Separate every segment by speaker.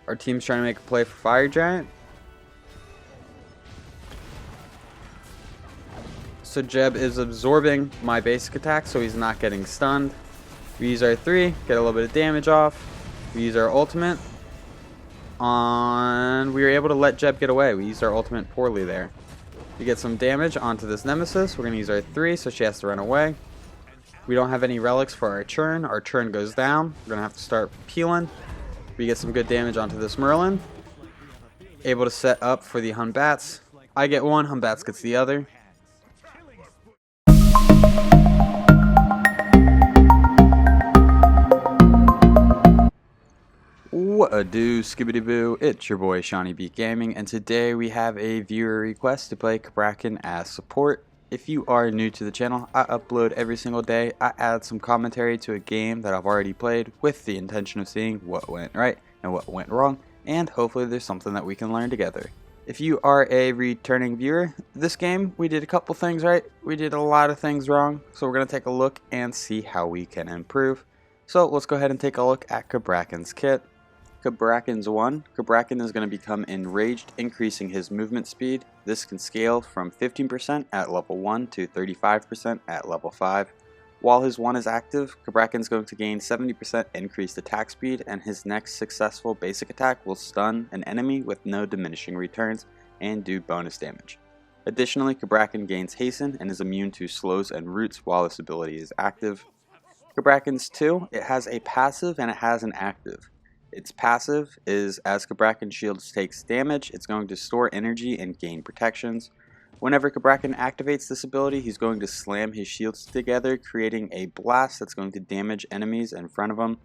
Speaker 1: Our team's trying to make a play for Fire Giant. So Jeb is absorbing my basic attack, so he's not getting stunned. We use our 3, get a little bit of damage off. We use our ultimate. And we were able to let Jeb get away. We used our ultimate poorly there. We get some damage onto this Nemesis. We're going to use our 3, so she has to run away. We don't have any relics for our churn. Our churn goes down. We're going to have to start peeling. We get some good damage onto this Merlin. Able to set up for the Hunbats. I get one, Hunbats gets the other. What a do, skibbity boo, it's your boy SeanyB Gaming, and today we have a viewer request to play Cabrakan as support. If you are new to the channel, I upload every single day. I add some commentary to a game that I've already played with the intention of seeing what went right and what went wrong, and hopefully there's something that we can learn together. If you are a returning viewer, this game we did a couple things right, we did a lot of things wrong, so we're going to take a look and see how we can improve. So let's go ahead and take a look at Cabrakan's kit. Cabrakan's 1. Cabrakan is going to become enraged, increasing his movement speed. This can scale from 15% at level 1 to 35% at level 5. While his 1 is active, Cabrakan is going to gain 70% increased attack speed, and his next successful basic attack will stun an enemy with no diminishing returns and do bonus damage. Additionally, Cabrakan gains hasten and is immune to slows and roots while this ability is active. Cabrakan's 2, it has a passive and it has an active. Its passive is as Cabrakan shields takes damage, it's going to store energy and gain protections. Whenever Cabrakan activates this ability, he's going to slam his shields together, creating a blast that's going to damage enemies in front of him.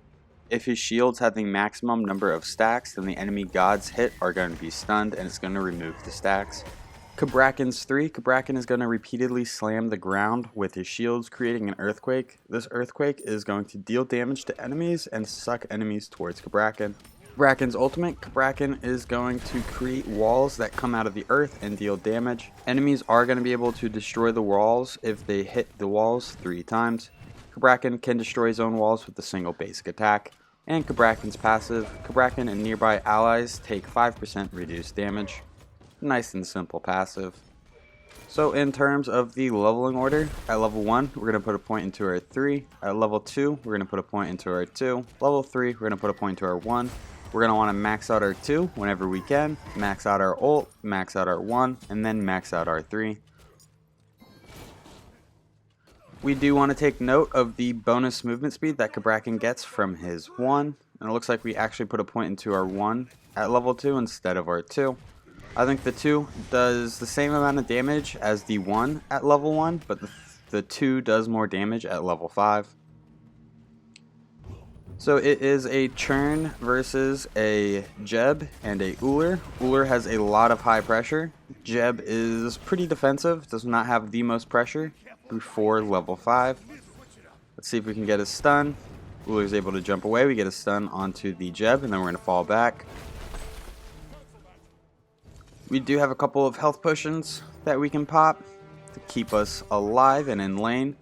Speaker 1: If his shields have the maximum number of stacks, then the enemy gods hit are going to be stunned and it's going to remove the stacks. Cabrakan's 3, Cabrakan is going to repeatedly slam the ground with his shields, creating an earthquake. This earthquake is going to deal damage to enemies and suck enemies towards Cabrakan. Cabrakan's ultimate, Cabrakan is going to create walls that come out of the earth and deal damage. Enemies are going to be able to destroy the walls if they hit the walls 3 times. Cabrakan can destroy his own walls with a single basic attack. And Cabrakan's passive, Cabrakan and nearby allies take 5% reduced damage. Nice and simple passive. So in terms of the leveling order, at level 1 we're going to put a point into our 3, at level 2 we're going to put a point into our 2, level 3 we're going to put a point into our 1. We're going to want to max out our 2 whenever we can, max out our ult, max out our 1, and then max out our 3. We do want to take note of the bonus movement speed that Cabrakan gets from his 1, and it looks like we actually put a point into our 1 at level 2 instead of our 2. I think the 2 does the same amount of damage as the 1 at level 1, but the 2 does more damage at level 5. So it is a churn versus a Jeb and a Uller. Uller has a lot of high pressure. Jeb is pretty defensive, does not have the most pressure before level 5. Let's see if we can get a stun. Uller is able to jump away. We get a stun onto the Jeb, and then we're going to fall back. We do have a couple of health potions that we can pop to keep us alive and in lane.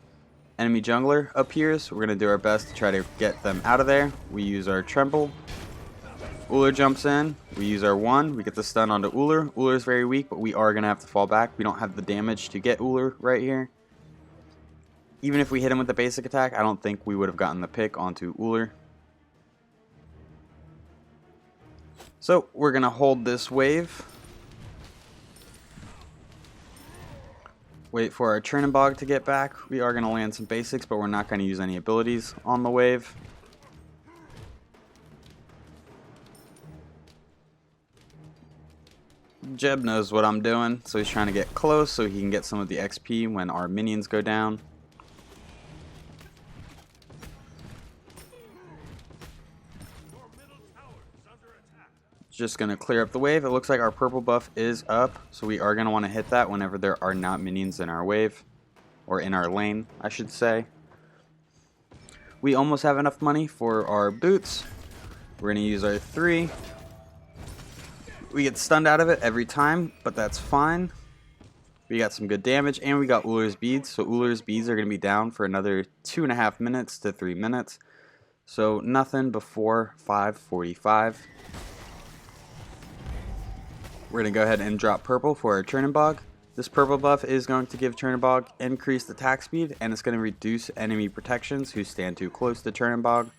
Speaker 1: Enemy jungler appears. We're going to do our best to try to get them out of there. We use our tremble. Uller jumps in. We use our 1. We get the stun onto Uller. Uller is very weak, but we are going to have to fall back. We don't have the damage to get Uller right here. Even if we hit him with the basic attack, I don't think we would have gotten the pick onto Uller. So we're going to hold this wave. Wait for our Chernobog to get back. We are going to land some basics, but we're not going to use any abilities on the wave. Jeb knows what I'm doing, so he's trying to get close so he can get some of the XP when our minions go down. Just going to clear up the wave. It looks like our purple buff is up, so we are going to want to hit that whenever there are not minions in our wave, or in our lane, I should say. We almost have enough money for our boots. We're going to use our 3. We get stunned out of it every time, but that's fine. We got some good damage, and we got Uller's beads, so Uller's beads are going to be down for another 2.5 minutes to 3 minutes. So nothing before 5:45. We're going to go ahead and drop purple for our Chernobog. This purple buff is going to give Chernobog increased attack speed, and it's going to reduce enemy protections who stand too close to Chernobog.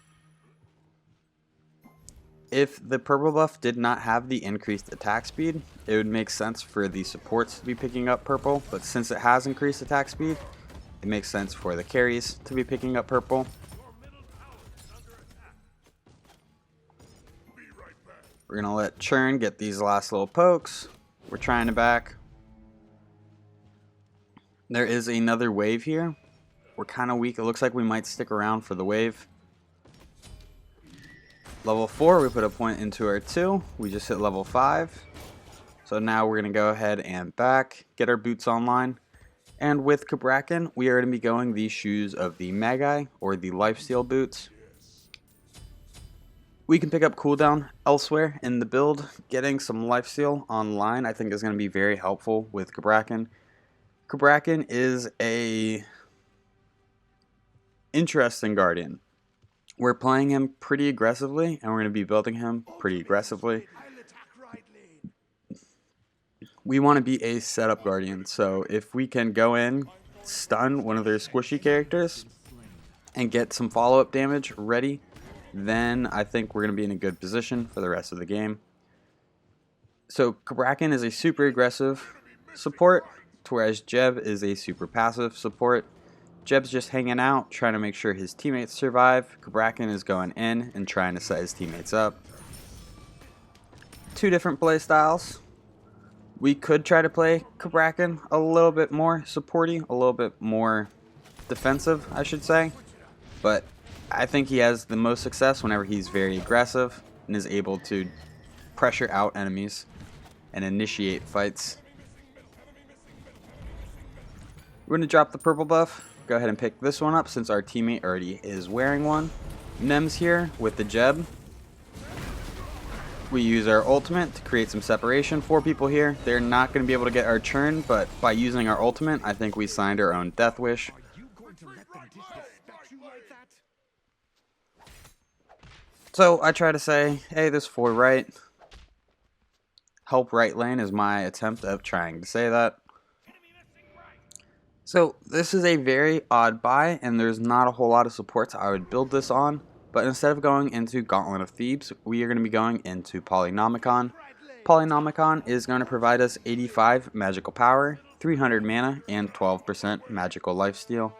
Speaker 1: If the purple buff did not have the increased attack speed, it would make sense for the supports to be picking up purple, but since it has increased attack speed, it makes sense for the carries to be picking up purple. We're going to let Churn get these last little pokes. We're trying to back. There is another wave here. We're kind of weak. It looks like we might stick around for the wave. Level 4, we put a point into our 2. We just hit level 5. So now we're going to go ahead and back, get our boots online. And with Cabrakan, we are going to be going the shoes of the Magi, or the lifesteal boots. We can pick up cooldown elsewhere in the build. Getting some lifesteal online I think is going to be very helpful with Cabrakan. Cabrakan is a interesting guardian. We're playing him pretty aggressively, and we're going to be building him pretty aggressively. We want to be a setup guardian, so if we can go in, stun one of their squishy characters, and get some follow-up damage ready, then I think we're going to be in a good position for the rest of the game. So Cabrakan is a super aggressive support, whereas Jeb is a super passive support. Jeb's just hanging out, trying to make sure his teammates survive. Cabrakan is going in and trying to set his teammates up. Two different play styles. We could try to play Cabrakan a little bit more supporty, a little bit more defensive, I should say. But I think he has the most success whenever he's very aggressive and is able to pressure out enemies and initiate fights. We're going to drop the purple buff. Go ahead and pick this one up since our teammate already is wearing one. Nem's here with the Jeb. We use our ultimate to create some separation. 4 people here. They're not going to be able to get our Churn, but by using our ultimate, I think we signed our own death wish. So I try to say, hey, this 4 right. Help right lane is my attempt of trying to say that. So this is a very odd buy, and there's not a whole lot of supports I would build this on. But instead of going into Gauntlet of Thebes, we are going to be going into Polynomicon. Polynomicon is going to provide us 85 magical power, 300 mana, and 12% magical lifesteal.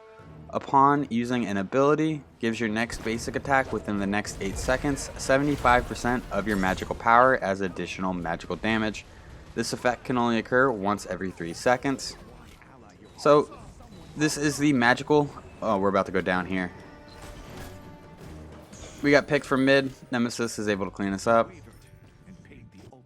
Speaker 1: Upon using an ability, gives your next basic attack within the next 8 seconds 75% of your magical power as additional magical damage. This effect can only occur once every 3 seconds. So this is the magical. Oh, we're about to go down here. We got picked from mid. Nemesis is able to clean us up.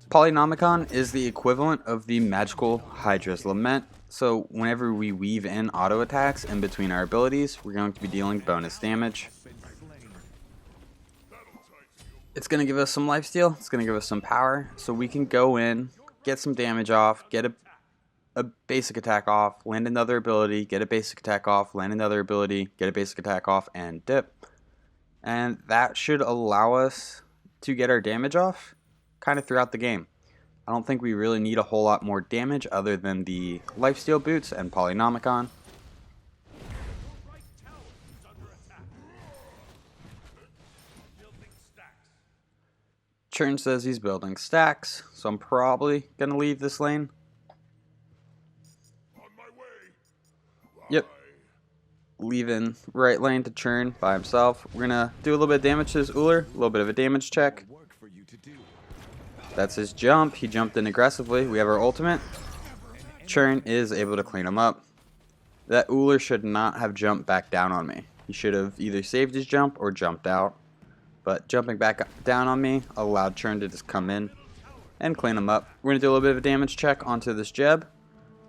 Speaker 1: Polynomicon is the equivalent of the magical Hydra's Lament. So whenever we weave in auto attacks in between our abilities, we're going to be dealing bonus damage. It's going to give us some lifesteal. It's going to give us some power. So we can go in, get some damage off, get a basic attack off, land another ability, get a basic attack off, land another ability, get a basic attack off, and dip. And that should allow us to get our damage off kind of throughout the game. I don't think we really need a whole lot more damage other than the lifesteal boots and Polynomicon. Churn says he's building stacks, so I'm probably going to leave this lane. Yep. Leaving right lane to Churn by himself. We're going to do a little bit of damage to this Uller. A little bit of a damage check. That's his jump. He jumped in aggressively. We have our ultimate. Churn is able to clean him up. That Uller should not have jumped back down on me. He should have either saved his jump or jumped out. But jumping back down on me allowed Churn to just come in and clean him up. We're going to do a little bit of a damage check onto this Jeb.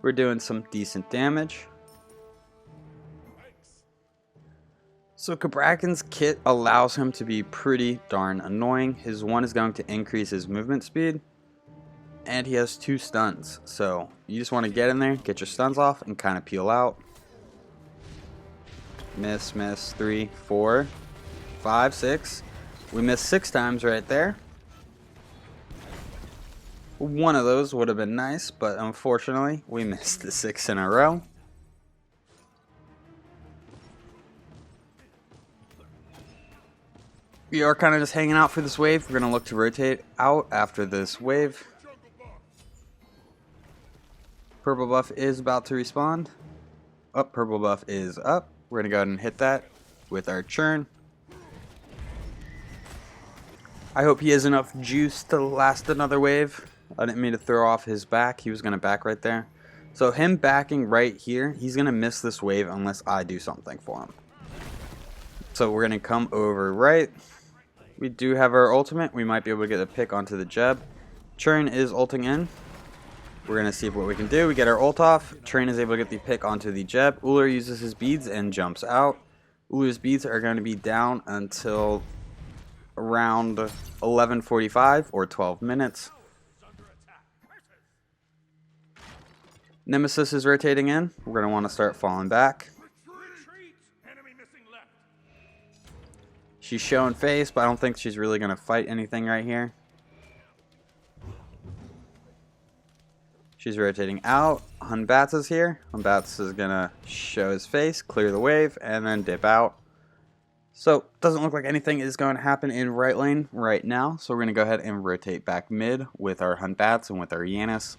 Speaker 1: We're doing some decent damage. So Cabrakan's kit allows him to be pretty darn annoying. His 1 is going to increase his movement speed, and he has 2 stuns. So you just want to get in there, get your stuns off, and kind of peel out. Miss, miss, 3, 4, 5, 6. We missed 6 times right there. One of those would have been nice, but unfortunately, we missed the 6 in a row. We are kind of just hanging out for this wave. We're going to look to rotate out after this wave. Purple buff is about to respawn. Oh, purple buff is up. We're going to go ahead and hit that with our churn. I hope he has enough juice to last another wave. I didn't mean to throw off his back. He was going to back right there. So him backing right here, he's going to miss this wave unless I do something for him. So we're going to come over right. We do have our ultimate. We might be able to get a pick onto the Jeb. Churn is ulting in. We're going to see what we can do. We get our ult off. Churn is able to get the pick onto the Jeb. Uller uses his beads and jumps out. Uller's beads are going to be down until around 11:45 or 12 minutes. Nemesis is rotating in. We're going to want to start falling back. She's showing face, but I don't think she's really going to fight anything right here. She's rotating out. Hunbats is here. Hunbats is going to show his face, clear the wave, and then dip out. So, doesn't look like anything is going to happen in right lane right now. So, we're going to go ahead and rotate back mid with our Hunbats and with our Yanis.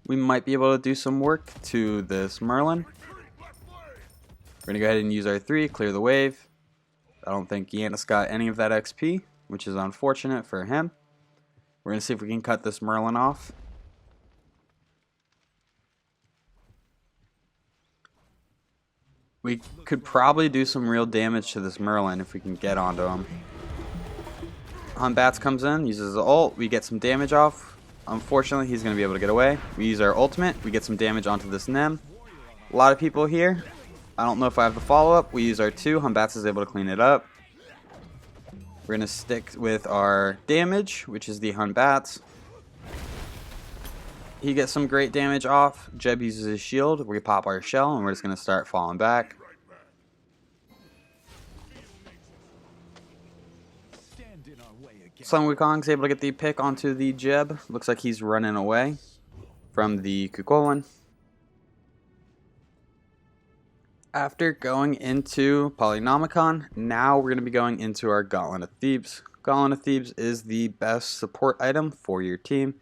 Speaker 1: We might be able to do some work to this Merlin. We're going to go ahead and use our 3, clear the wave. I don't think Yanis got any of that XP, which is unfortunate for him. We're going to see if we can cut this Merlin off. We could probably do some real damage to this Merlin if we can get onto him. Hunbats comes in, uses the ult, we get some damage off. Unfortunately, he's going to be able to get away. We use our ultimate, we get some damage onto this Nem. A lot of people here. I don't know if I have the follow-up. We use our 2, Hunbats is able to clean it up. We're going to stick with our damage, which is the Hunbats. He gets some great damage off. Jeb uses his shield. We pop our shell, and we're just going to start falling back. Sun Wukong's able to get the pick onto the Jeb. Looks like he's running away from the Kukulkan. After going into Polynomicon, now we're going to be going into our Gauntlet of Thebes. Gauntlet of Thebes is the best support item for your team.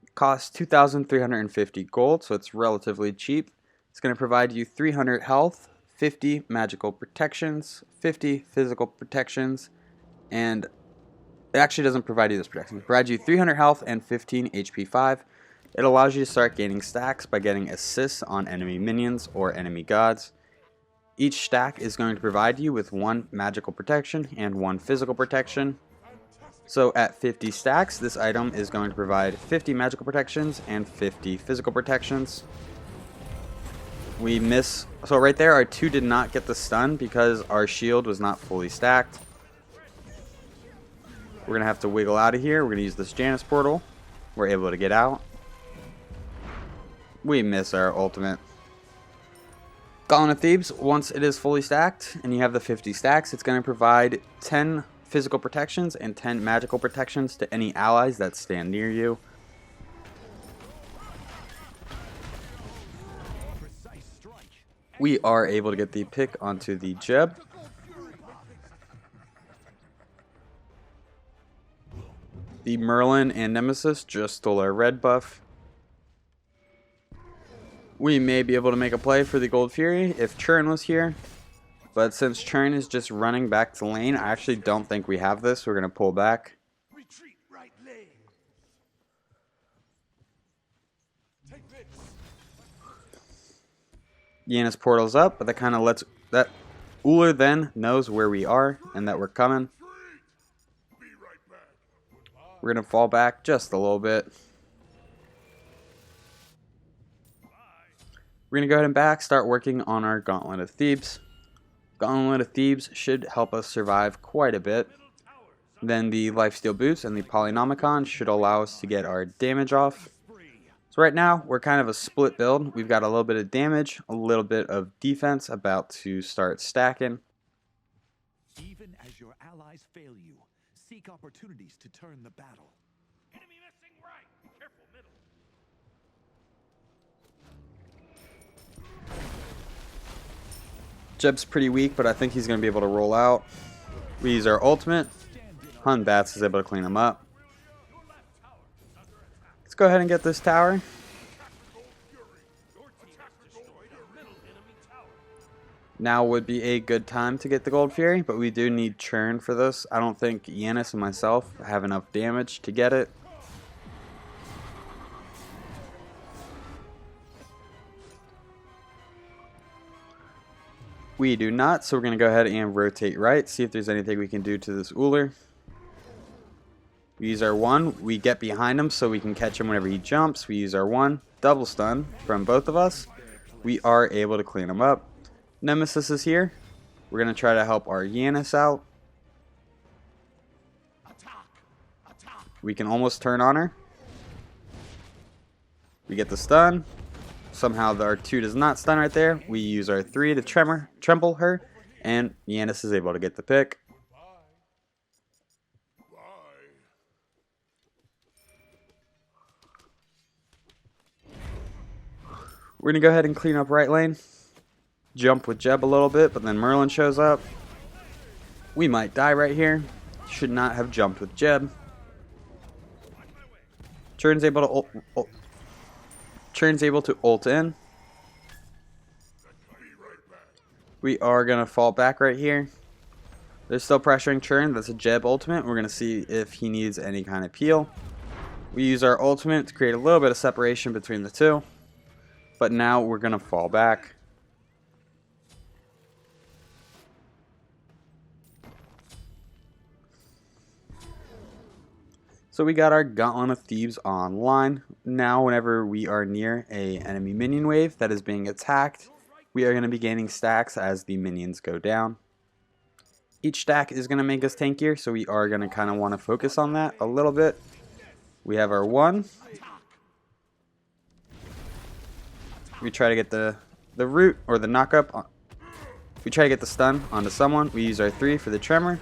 Speaker 1: It costs 2,350 gold, so it's relatively cheap. It's going to provide you 300 health, 50 magical protections, 50 physical protections, and it actually doesn't provide you this protection. It provides you 300 health and 15 HP 5. It allows you to start gaining stacks by getting assists on enemy minions or enemy gods. Each stack is going to provide you with 1 magical protection and 1 physical protection. So at 50 stacks, this item is going to provide 50 magical protections and 50 physical protections. We miss, so right there our 2 did not get the stun because our shield was not fully stacked. We're going to have to wiggle out of here. We're going to use this Janus portal. We're able to get out. We miss our ultimate. Gauntlet of Thebes, once it is fully stacked and you have the 50 stacks, it's going to provide 10 physical protections and 10 magical protections to any allies that stand near you. We are able to get the pick onto the Jeb. The Merlin and Nemesis just stole our red buff. We may be able to make a play for the Gold Fury if Churn was here. But since Churn is just running back to lane, I actually don't think we have this. We're going to pull back. Yanis portal's up, but that kind of lets... that Uller then knows where we are and that we're coming. We're going to fall back just a little bit. We're going to go ahead and back, start working on our Gauntlet of Thebes. Gauntlet of Thebes should help us survive quite a bit. Then the Lifesteal Boots and the Polynomicon should allow us to get our damage off. So right now, we're kind of a split build. We've got a little bit of damage, a little bit of defense about to start stacking.
Speaker 2: Even as your allies fail you, seek opportunities to turn the battle. Enemy missing right. Careful middle.
Speaker 1: Jeb's pretty weak, but I think he's going to be able to roll out. We use our ultimate. Hun Bats is able to clean him up. Let's go ahead and get this tower. Now would be a good time to get the Gold Fury, but we do need churn for this. I don't think Yanis and myself have enough damage to get it. We do not, so we're going to go ahead and rotate right, see if there's anything we can do to this Uller. We use our 1, we get behind him so we can catch him whenever he jumps. We use our 1, double stun from both of us. We are able to clean him up. Nemesis is here. We're going to try to help our Yanis out. We can almost turn on her. We get the stun. Somehow our 2 does not stun right there. We use our 3 to tremble her, and Yanis is able to get the pick. We're going to go ahead and clean up right lane. Jump with Jeb a little bit, but then Merlin shows up. We might die right here. Should not have jumped with Jeb. Churn's able to ult in. We are going to fall back right here. They're still pressuring Churn. That's a Jeb ultimate. We're going to see if he needs any kind of peel. We use our ultimate to create a little bit of separation between the two. But now we're going to fall back. So we got our Gauntlet of Thebes online. Now whenever we are near a enemy minion wave that is being attacked, we are going to be gaining stacks as the minions go down. Each stack is going to make us tankier, so we are going to kind of want to focus on that a little bit. We have our 1. We try to get the root or the knock up. We try to get the stun onto someone. We use our 3 for the tremor.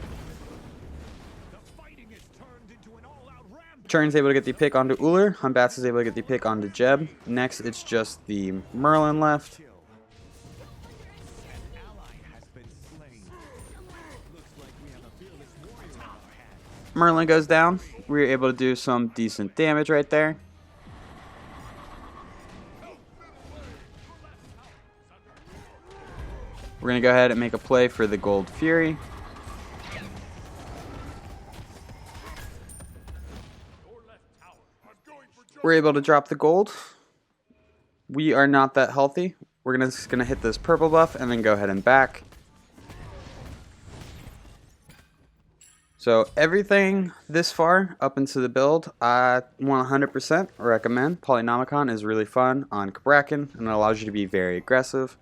Speaker 1: Churn's able to get the pick onto Uller. Hunbats is able to get the pick onto Jeb. Next, it's just the Merlin left. Merlin goes down. We were able to do some decent damage right there. We're going to go ahead and make a play for the Gold Fury. We're able to drop the gold. We are not that healthy. We're just gonna hit this purple buff and then go ahead and back. So everything this far up into the build, I 100% recommend. Polynomicon is really fun on Cabrakan and it allows you to be very aggressive.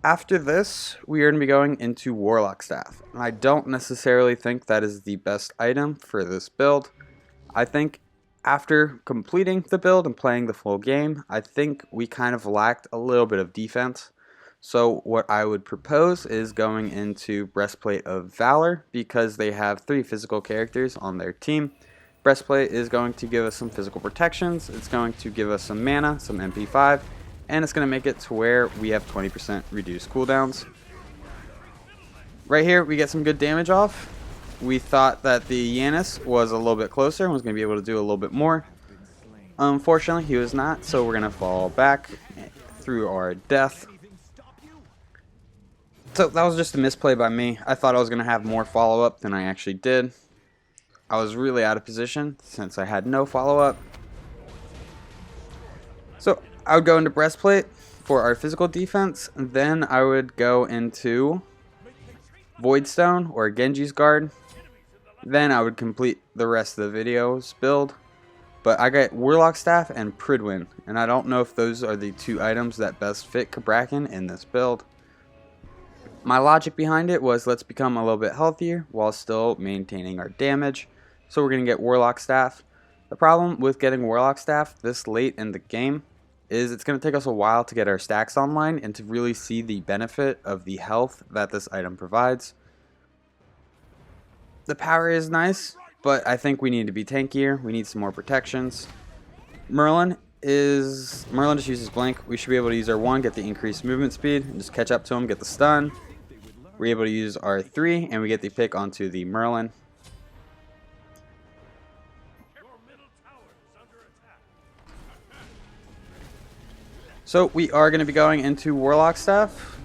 Speaker 1: After this, we are going to be going into Warlock Staff. And I don't necessarily think that is the best item for this build. I think after completing the build and playing the full game, I think we kind of lacked a little bit of defense. So what I would propose is going into Breastplate of Valor because they have 3 physical characters on their team. Breastplate is going to give us some physical protections, it's going to give us some mana, some MP5, and it's going to make it to where we have 20% reduced cooldowns. Right here we get some good damage off. We thought that the Yanis was a little bit closer and was going to be able to do a little bit more. Unfortunately, he was not, so we're going to fall back through our death. So that was just a misplay by me. I thought I was going to have more follow-up than I actually did. I was really out of position since I had no follow-up. So I would go into Breastplate for our physical defense. Then I would go into Voidstone or Genji's Guard. Then I would complete the rest of the video's build. But I got Warlock Staff and Pridwen, and I don't know if those are the 2 items that best fit Cabrakan in this build. My logic behind it was let's become a little bit healthier while still maintaining our damage. So we're going to get Warlock Staff. The problem with getting Warlock Staff this late in the game is it's going to take us a while to get our stacks online and to really see the benefit of the health that this item provides. The power is nice, but I think we need to be tankier. We need some more protections. Merlin just uses blink. We should be able to use our 1, get the increased movement speed, and just catch up to him, get the stun. We're able to use our 3, and we get the pick onto the Merlin. So we are going to be going into Warlock Staff.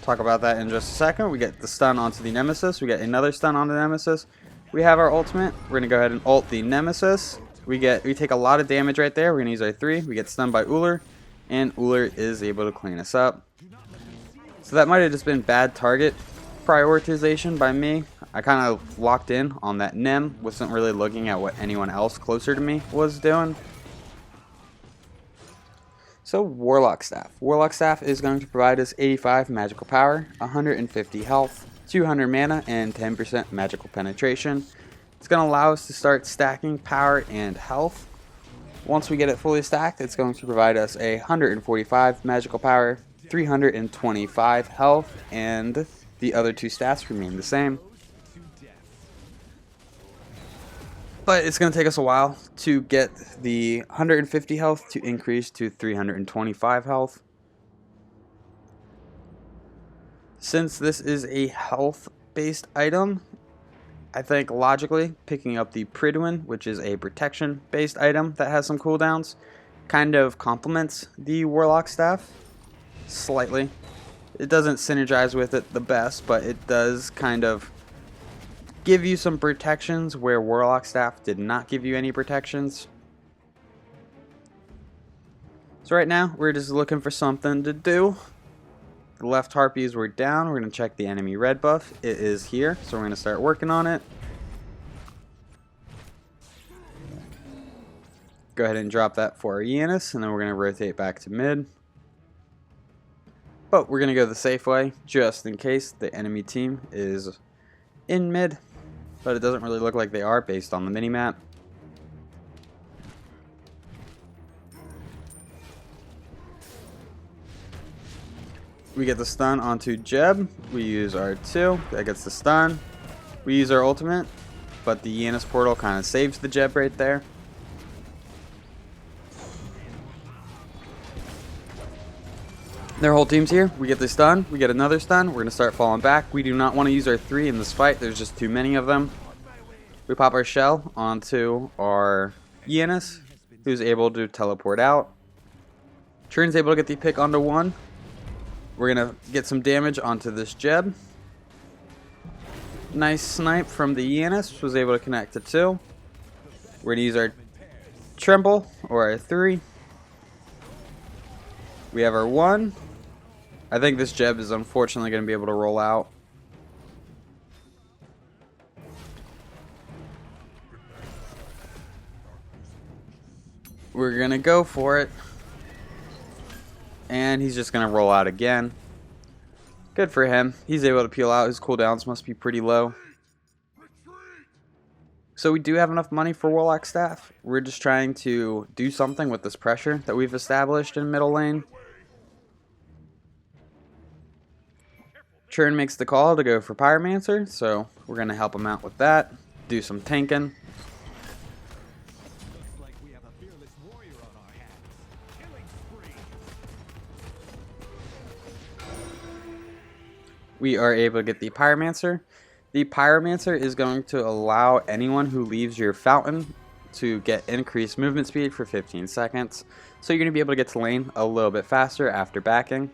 Speaker 1: Talk about that in just a second. We get the stun onto the Nemesis. We get another stun on the Nemesis. We have our ultimate. We're going to go ahead and ult the Nemesis. We take a lot of damage right there. We're going to use our 3. We get stunned by Uller, and Uller is able to clean us up. So that might have just been bad target prioritization by me. I kind of locked in on that Nem. Wasn't really looking at what anyone else closer to me was doing. So Warlock Staff. Warlock Staff is going to provide us 85 magical power, 150 health, 200 mana, and 10% magical penetration. It's going to allow us to start stacking power and health. Once we get it fully stacked, it's going to provide us 145 magical power, 325 health, and the other 2 stats remain the same. But it's going to take us a while to get the 150 health to increase to 325 health. Since this is a health-based item, I think logically picking up the Pridwen, which is a protection-based item that has some cooldowns, kind of complements the Warlock Staff slightly. It doesn't synergize with it the best, but it does kind of give you some protections where Warlock Staff did not give you any protections. So right now, we're just looking for something to do. The left harpies were down. We're going to check the enemy red buff. It is here, so we're going to start working on it. Go ahead and drop that for our Yanis, and then we're going to rotate back to mid. But we're going to go the safe way, just in case the enemy team is in mid. But it doesn't really look like they are based on the minimap. We get the stun onto Jeb. We use our 2. That gets the stun. We use our ultimate, but the Yanis portal kind of saves the Jeb right there. Their whole team's here. We get the stun. We get another stun. We're going to start falling back. We do not want to use our 3 in this fight. There's just too many of them. We pop our shell onto our Yanis, who's able to teleport out. Trin's able to get the pick onto 1. We're going to get some damage onto this Jeb. Nice snipe from the Yanis. Was able to connect to 2. We're going to use our Tremble or our 3. We have our 1. I think this Jeb is unfortunately going to be able to roll out. We're going to go for it. And he's just going to roll out again. Good for him. He's able to peel out. His cooldowns must be pretty low. So we do have enough money for Warlock Staff. We're just trying to do something with this pressure that we've established in middle lane. Churn makes the call to go for Pyromancer, so we're going to help him out with that. Do some tanking. We are able to get the Pyromancer. The Pyromancer is going to allow anyone who leaves your fountain to get increased movement speed for 15 seconds. So you're going to be able to get to lane a little bit faster after backing.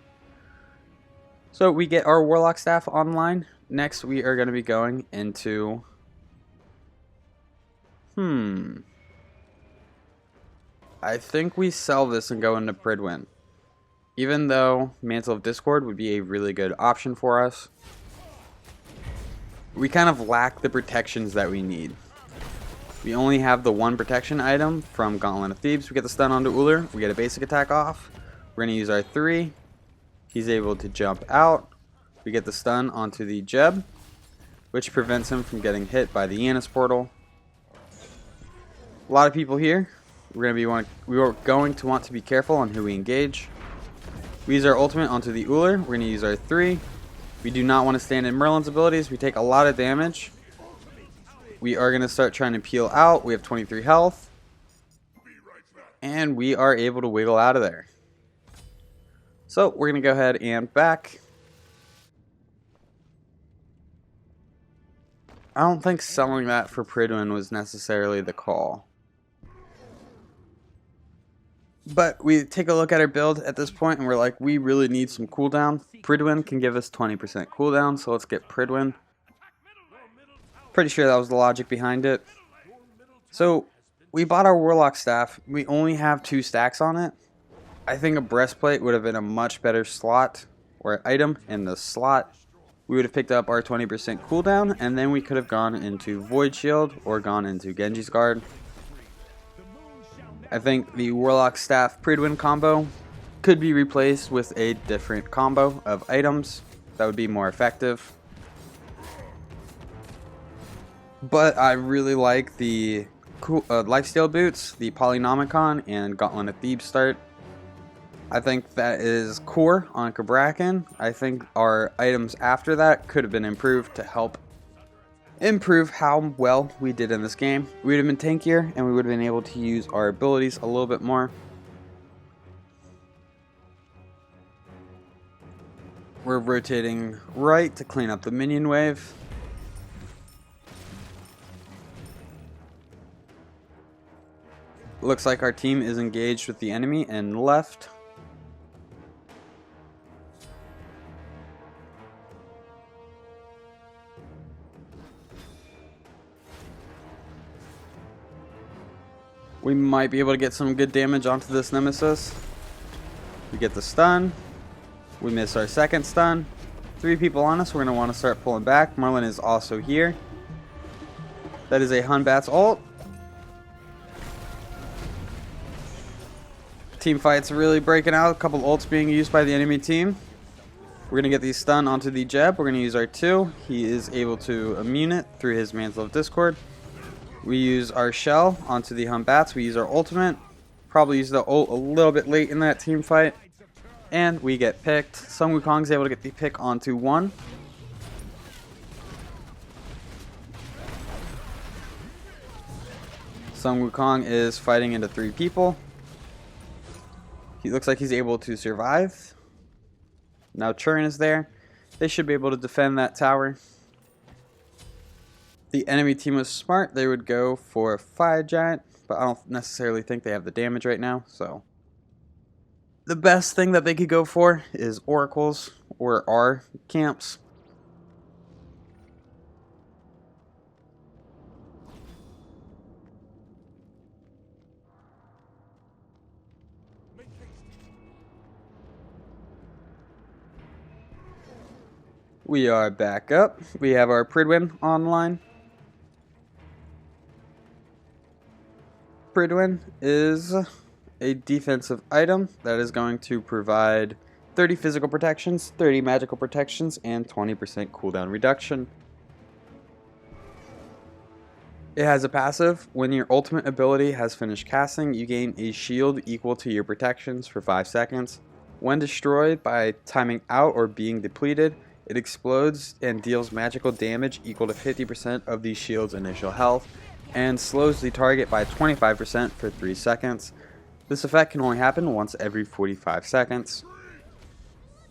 Speaker 1: So we get our Warlock Staff online. Next we are going to be going into... I think we sell this and go into Pridwen. Even though Mantle of Discord would be a really good option for us, we kind of lack the protections that we need. We only have the 1 protection item from Guantlent of Thebes. We get the stun onto Uller. We get a basic attack off. We're going to use our 3. He's able to jump out. We get the stun onto the Jeb, which prevents him from getting hit by the Yanis portal. A lot of people here. We are going to want to be careful on who we engage. We use our ultimate onto the Uller. We're going to use our 3. We do not want to stand in Merlin's abilities. We take a lot of damage. We are going to start trying to peel out. We have 23 health. And we are able to wiggle out of there. So we're going to go ahead and back. I don't think selling that for Pridwen was necessarily the call. But we take a look at our build at this point and we're like, we really need some cooldown. Pridwen can give us 20% cooldown, so let's get Pridwen. Pretty sure that was the logic behind it. So we bought our Warlock Staff. We only have 2 stacks on it. I think a breastplate would have been a much better slot or item in the slot. We would have picked up our 20% cooldown and then we could have gone into Void Shield or gone into Genji's Guard. I think the Warlock Staff Pridwen combo could be replaced with a different combo of items that would be more effective. But I really like the lifesteal boots, the Polynomicon and Guantlent at Thebes start. I think that is core on Cabrakan. I think our items after that could have been improved to help improve how well we did in this game. We would have been tankier and we would have been able to use our abilities a little bit more. We're rotating right to clean up the minion wave. Looks like our team is engaged with the enemy and left. We might be able to get some good damage onto this Nemesis. We get the stun. We miss our second stun. 3 people on us. We're going to want to start pulling back. Merlin is also here. That is a Hunbat's ult. Team fight's really breaking out. A couple ults being used by the enemy team. We're going to get the stun onto the Jeb. We're going to use our 2. He is able to immune it through his Mantle of Discord. We use our shell onto the Humbats. We use our ultimate. Probably use the ult a little bit late in that team fight. And we get picked. Sun Wukong is able to get the pick onto 1. Sun Wukong is fighting into 3 people. He looks like he's able to survive. Now Churin is there. They should be able to defend that tower. The enemy team was smart. They would go for a Fire Giant, but I don't necessarily think they have the damage right now. So the best thing that they could go for is Oracles or our camps. We are back up. We have our Pridwen online. Pridwen is a defensive item that is going to provide 30 physical protections, 30 magical protections, and 20% cooldown reduction. It has a passive. When your ultimate ability has finished casting, you gain a shield equal to your protections for 5 seconds. When destroyed by timing out or being depleted, it explodes and deals magical damage equal to 50% of the shield's initial health, and slows the target by 25% for 3 seconds. This effect can only happen once every 45 seconds.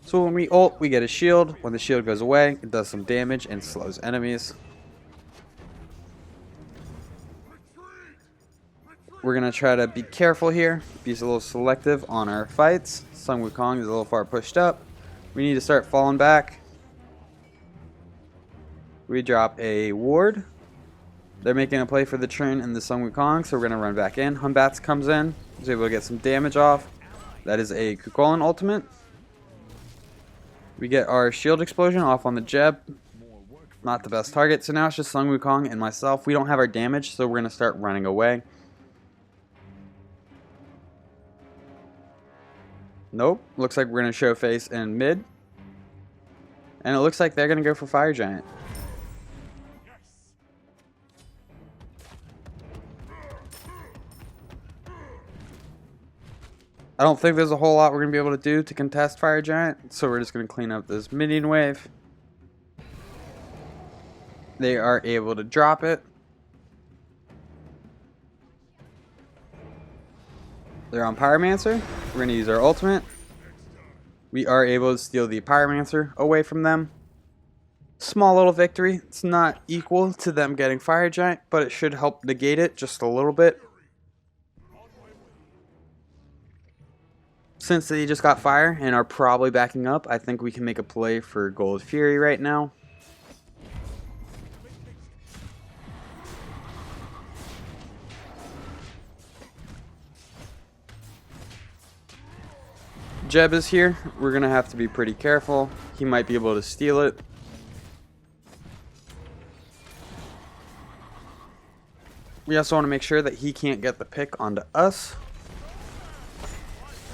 Speaker 1: So when we ult, we get a shield. When the shield goes away, it does some damage and slows enemies. We're going to try to be careful here, be a little selective on our fights. Sun Wukong is a little far pushed up. We need to start falling back. We drop a ward. They're making a play for the Churin and the Sun Wukong, so we're going to run back in. Humbats comes in. He's able to get some damage off. That is a Kukulin ultimate. We get our shield explosion off on the Jeb. Not the best target, so now it's just Sun Wukong and myself. We don't have our damage, so we're going to start running away. Nope. Looks like we're going to show face in mid. And it looks like they're going to go for Fire Giant. I don't think there's a whole lot we're going to be able to do to contest Fire Giant, so we're just going to clean up this minion wave. They are able to drop it. They're on Pyromancer. We're going to use our ultimate. We are able to steal the Pyromancer away from them. Small little victory. It's not equal to them getting Fire Giant, but it should help negate it just a little bit. Since they just got fire and are probably backing up, I think we can make a play for Gold Fury right now. Jeb is here. We're going to have to be pretty careful. He might be able to steal it. We also want to make sure that he can't get the pick onto us.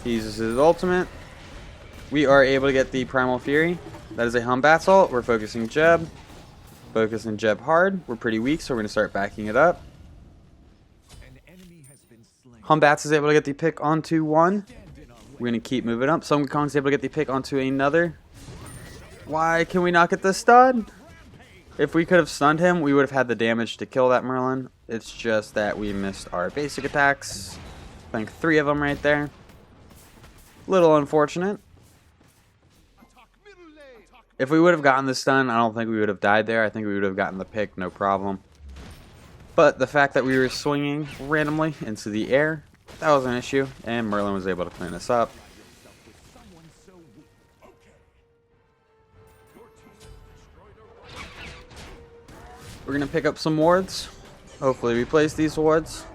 Speaker 1: He uses his ultimate. We are able to get the Primal Fury. That is a Humbat ult. We're focusing Jeb. Focusing Jeb hard. We're pretty weak, so we're going to start backing it up. Humbats is able to get the pick onto one. We're going to keep moving up. Sun Wukong is able to get the pick onto another. Why can we not get the stun? If we could have stunned him, we would have had the damage to kill that Merlin. It's just that we missed our basic attacks. I think 3 of them right there. Little unfortunate. If we would have gotten the stun, I don't think we would have died there. I think we would have gotten the pick, no problem. But the fact that we were swinging randomly into the air, that was an issue, and Merlin was able to clean us up. We're going to pick up some wards. Hopefully we place these wards.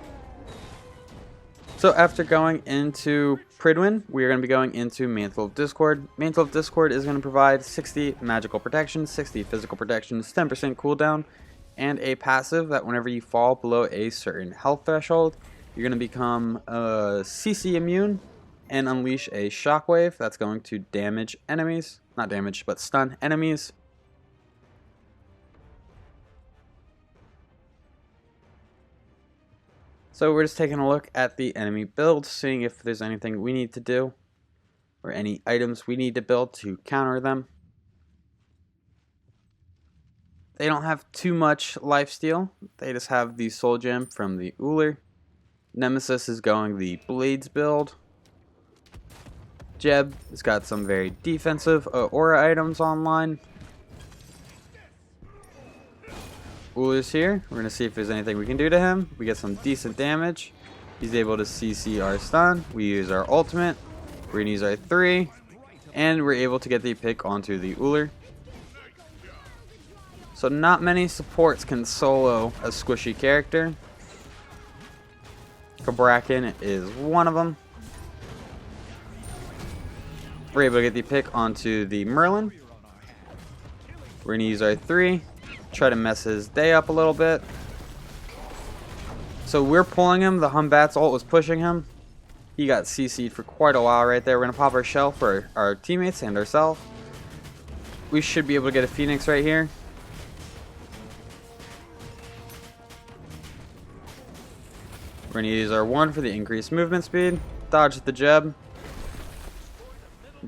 Speaker 1: So after going into Pridwen, we are going to be going into Mantle of Discord. Mantle of Discord is going to provide 60 magical protection, 60 physical protection, 10% cooldown, and a passive that whenever you fall below a certain health threshold, you're going to become CC immune and unleash a shockwave that's going to damage enemies. Not damage, but stun enemies. So we're just taking a look at the enemy build, seeing if there's anything we need to do or any items we need to build to counter them. They don't have too much lifesteal. They just have the soul gem from the Uller. Nemesis is going the Blades build. Jeb has got some very defensive aura items online. Uller's here. We're going to see if there's anything we can do to him. We get some decent damage. He's able to CC our stun. We use our ultimate. We're going to use our 3. And we're able to get the pick onto the Uller. So not many supports can solo a squishy character. Cabrakan is one of them. We're able to get the pick onto the Merlin. We're going to use our 3. Try to mess his day up a little bit. So we're pulling him. The Humbat's ult was pushing him. He got CC'd for quite a while right there. We're going to pop our shell for our teammates and ourselves. We should be able to get a Phoenix right here. We're going to use our 1 for the increased movement speed. Dodge the Jeb.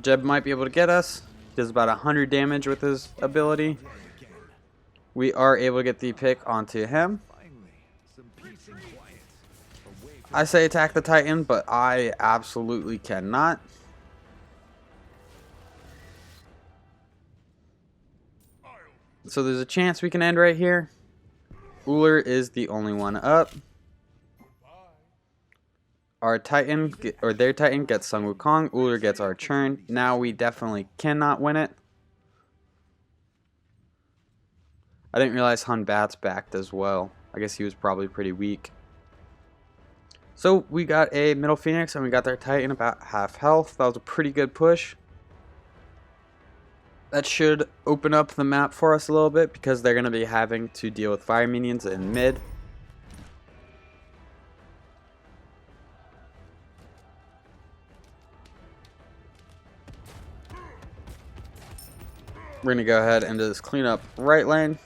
Speaker 1: Jeb might be able to get us. Does about 100 damage with his ability. We are able to get the pick onto him. I say attack the Titan, but I absolutely cannot. So there's a chance we can end right here. Uller is the only one up. Our Titan, or their Titan, gets Sun Wukong. Uller gets our churn. Now we definitely cannot win it. I didn't realize Humbat's backed as well. I guess he was probably pretty weak. So we got a middle Phoenix and we got their Titan about half health. That was a pretty good push. That should open up the map for us a little bit because they're going to be having to deal with fire minions in mid. We're going to go ahead and just clean up right lane.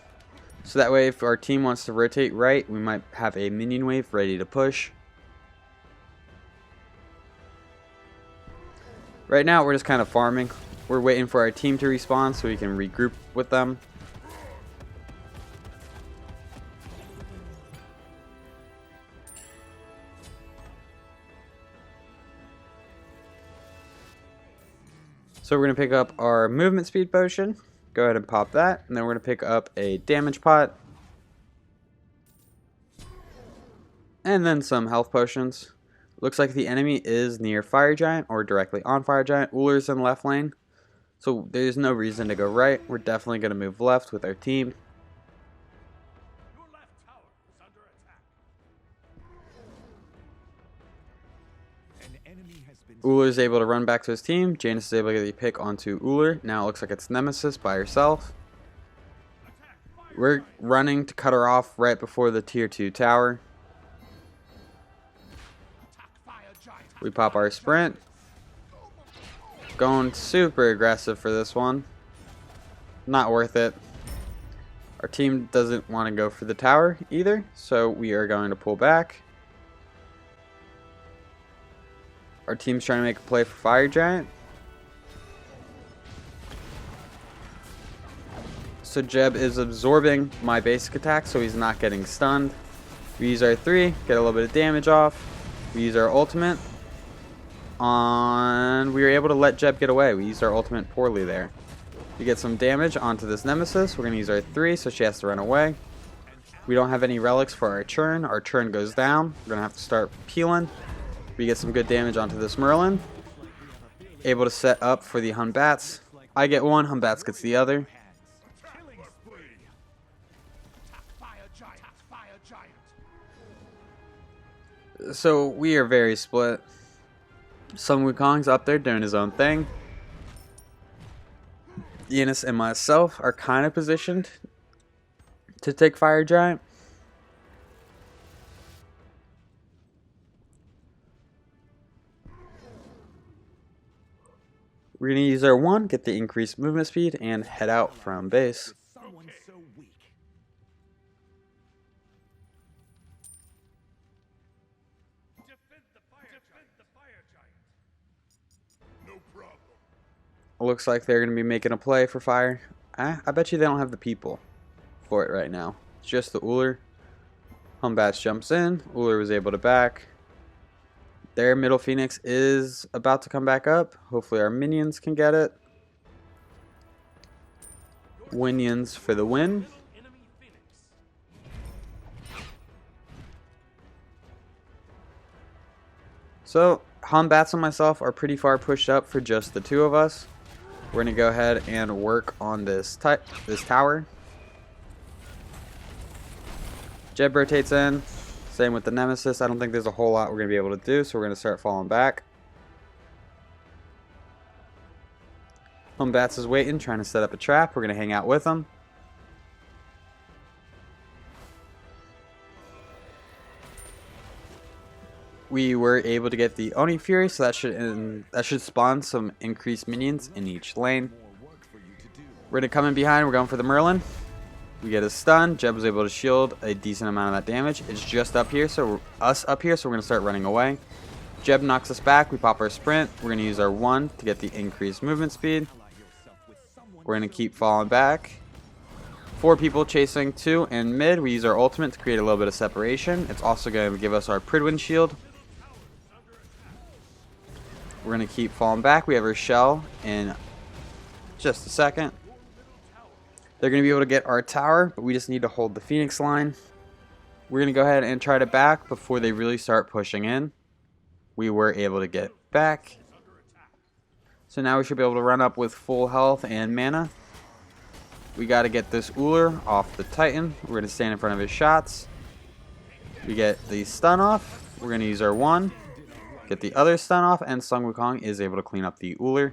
Speaker 1: So that way if our team wants to rotate right, we might have a minion wave ready to push. Right now we're just kind of farming. We're waiting for our team to respawn so we can regroup with them. So we're going to pick up our movement speed potion. Go ahead and pop that. And then we're going to pick up a damage pot. And then some health potions. Looks like the enemy is near Fire Giant or directly on Fire Giant. Ullr's in left lane. So there's no reason to go right. We're definitely going to move left with our team.
Speaker 2: Your left tower is under attack. An enemy has been
Speaker 1: Ullr's able to run back to his team. Janus is able to get a pick onto Ullr. Now it looks like it's Nemesis by herself. We're running to cut her off right before the tier 2 tower. We pop our sprint. Going super aggressive for this one. Not worth it. Our team doesn't want to go for the tower either, so we are going to pull back. Our team's trying to make a play for Fire Giant. So Jeb is absorbing my basic attack, so he's not getting stunned. We use our 3, get a little bit of damage off. We use our ultimate. We were able to let Jeb get away. We used our ultimate poorly there. We get some damage onto this Nemesis. We're going to use our 3, so she has to run away. We don't have any relics for our churn. Our churn goes down. We're going to have to start peeling. We get some good damage onto this Merlin. Able to set up for the Humbats. I get one, Humbats gets the other. So we are very split. Sun Wukong's up there doing his own thing. Janus and myself are kind of positioned to take Fire Giant. We're going to use our 1, get the increased movement speed, and head out from base.
Speaker 2: someone so weak. Defend the fire giant. No problem.
Speaker 1: Looks like they're going to be making a play for fire. I bet you they don't have the people for it right now. It's just the Ullr. Humbats jumps in. Ullr was able to back. Their middle Phoenix is about to come back up. Hopefully our minions can get it. Winions for the win.
Speaker 2: Enemy Phoenix.
Speaker 1: So Humbats and myself are pretty far pushed up for just the 2 of us. We're going to go ahead and work on this tower. Jeb rotates in. Same with the Nemesis. I don't think there's a whole lot we're going to be able to do, so we're going to start falling back. Humbats is waiting, trying to set up a trap. We're going to hang out with him. We were able to get the Oni Fury, so that should spawn some increased minions in each lane. We're going to come in behind. We're going for the Merlin. We get a stun. Jeb was able to shield a decent amount of that damage. It's just up here, so we're going to start running away. Jeb knocks us back. We pop our sprint. We're going to use our 1 to get the increased movement speed. We're going to keep falling back. 4 people chasing 2 in mid. We use our ultimate to create a little bit of separation. It's also going to give us our Pridwen shield. We're going to keep falling back. We have our shell in just a second. They're going to be able to get our tower, but we just need to hold the Phoenix line. We're going to go ahead and try to back before they really start pushing in. We were able to get back. So now we should be able to run up with full health and mana. We got to get this Ullr off the Titan. We're going to stand in front of his shots. We get the stun off. We're going to use our 1. Get the other stun off, and Sun Wukong is able to clean up the Ullr.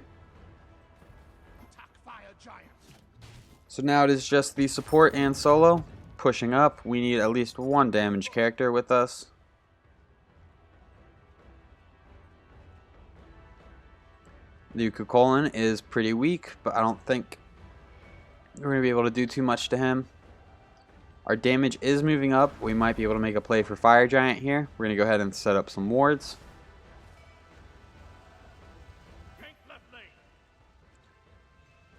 Speaker 1: So now it is just the support and solo pushing up. We need at least 1 damage character with us. The Cuchulainn is pretty weak, but I don't think we're going to be able to do too much to him. Our damage is moving up. We might be able to make a play for Fire Giant here. We're going to go ahead and set up some wards.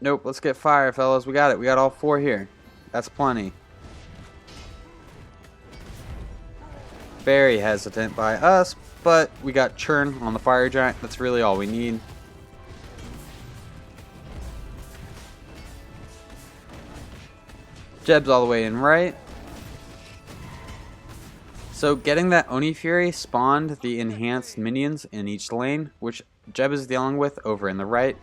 Speaker 1: Nope, let's get fire, fellas. We got it. We got all 4 here. That's plenty. Very hesitant by us, but we got churn on the fire giant. That's really all we need. Jeb's all the way in right. So getting that Oni Fury spawned the enhanced minions in each lane, which Jeb is dealing with over in the right.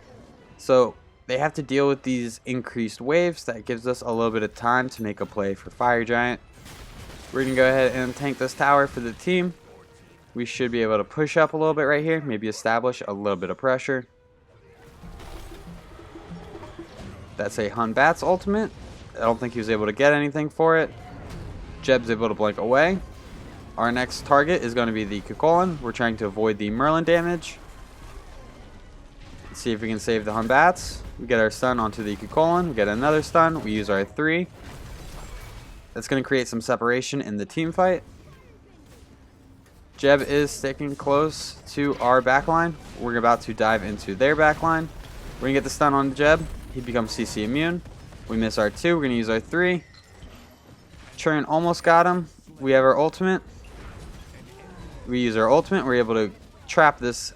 Speaker 1: So they have to deal with these increased waves. That gives us a little bit of time to make a play for Fire Giant. We're going to go ahead and tank this tower for the team. We should be able to push up a little bit right here. Maybe establish a little bit of pressure. That's a Hun Bat's ultimate. I don't think he was able to get anything for it. Jeb's able to blink away. Our next target is going to be the Kukulkan. We're trying to avoid the Merlin damage. Let's see if we can save the Hun Bats. We get our stun onto the Kukulkan. We get another stun. We use our 3. That's going to create some separation in the team fight. Jeb is sticking close to our backline. We're about to dive into their backline. We're going to get the stun on Jeb. He becomes CC immune. We miss our 2. We're going to use our 3. Churn almost got him. We have our ultimate. We use our ultimate. We're able to trap this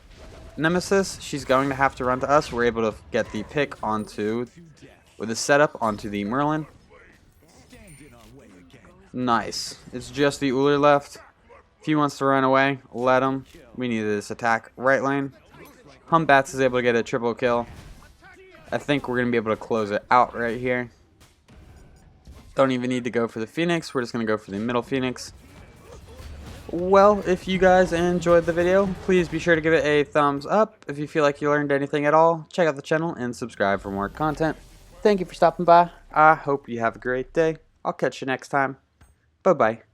Speaker 1: Nemesis. She's going to have to run to us. We're able to get the pick onto, with a setup onto the Merlin. Nice. It's just the Uller left. If he wants to run away, let him. We need this attack right lane. Hun Bats is able to get a triple kill. I think we're going to be able to close it out right here. Don't even need to go for the Phoenix. We're just going to go for the middle Phoenix. Well, if you guys enjoyed the video, please be sure to give it a thumbs up. If you feel like you learned anything at all, check out the channel and subscribe for more content. Thank you for stopping by. I hope you have a great day. I'll catch you next time. Bye-bye.